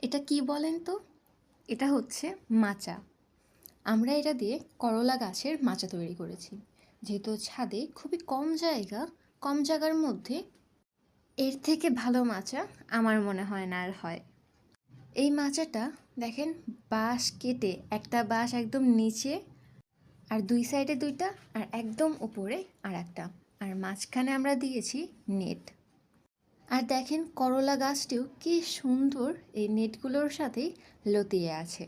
এটা কি বলেন তো? এটা হচ্ছে মাচা। আমরা এটা দিয়ে করলা গাছের মাচা তৈরি করেছি। যেহেতু ছাদে খুবই কম জায়গার মধ্যে এর থেকে ভালো মাচা আমার মনে হয় না আর হয়। এই মাচাটা দেখেন, বাঁশ কেটে একটা বাঁশ একদম নিচে, আর দুই সাইডে দুইটা, আর একদম উপরে আর একটা, আর মাঝখানে আমরা দিয়েছি নেট। আর দেখেন করলা গাছটিও কি সুন্দর এই নেটগুলোর সাথেই লতিয়ে আছে।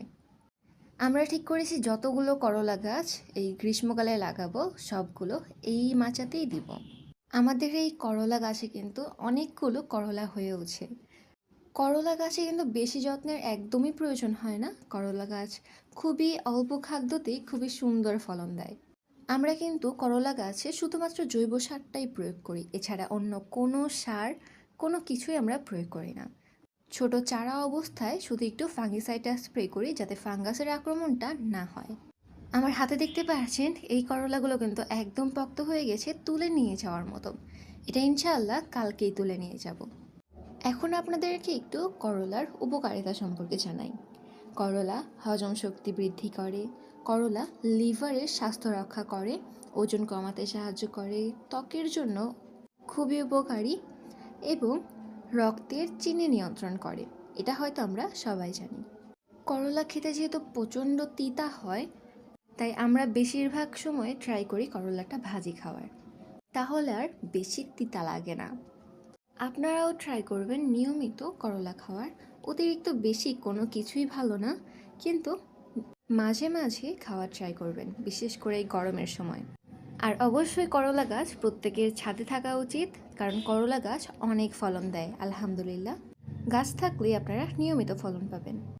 আমরা ঠিক করেছি যতগুলো করলা গাছ এই গ্রীষ্মকালে লাগাবো সবগুলো এই মাচাতেই দিব। আমাদের এই করলা গাছে কিন্তু অনেকগুলো করলা হয়েওছে। করলা গাছে কিন্তু বেশি যত্নের একদমই প্রয়োজন হয় না। করলা গাছ খুবই অল্প খাদ্যতেই খুবই সুন্দর ফলন দেয়। আমরা কিন্তু করলা গাছে শুধুমাত্র জৈব সারটাই প্রয়োগ করি, এছাড়া অন্য কোনো সার কোনো কিছুই আমরা প্রয়োগ করি না। ছোট চারা অবস্থায় শুধু একটু ফাঙ্গিসাইডটা স্প্রে করি যাতে ফাঙ্গাসের আক্রমণটা না হয়। আমার হাতে দেখতে পাচ্ছেন এই করলাগুলো কিন্তু একদম পক্ত হয়ে গেছে, তুলে নিয়ে যাওয়ার মতো। এটা ইনশাআল্লাহ কালকেই তুলে নিয়ে যাব। এখন আপনাদেরকে একটু করলার উপকারিতা সম্পর্কে জানাই। করলা হজম শক্তি বৃদ্ধি করে, করলা লিভারের স্বাস্থ্য রক্ষা করে, ওজন কমাতে সাহায্য করে, ত্বকের জন্য খুবই উপকারী এবং রক্তের চিনি নিয়ন্ত্রণ করে। এটা হয়তো আমরা সবাই জানি। করলা খেতে যেহেতু প্রচণ্ড তিতা হয়, তাই আমরা বেশিরভাগ সময় ট্রাই করি করলাটা ভাজি খাওয়ার, তাহলে আর বেশি তিতা লাগে না। আপনারাও ট্রাই করবেন নিয়মিত করলা খাওয়ার। অতিরিক্ত বেশি কোনো কিছুই ভালো না, কিন্তু মাঝে মাঝে খাওয়ার ট্রাই করবেন, বিশেষ করে এই গরমের সময়। আর অবশ্যই করলা গাছ প্রত্যেকের ছাদে থাকা উচিত, কারণ করলা গাছ অনেক ফলন দেয় আলহামদুলিল্লাহ। গাছ থাকলেই আপনারা নিয়মিত ফলন পাবেন।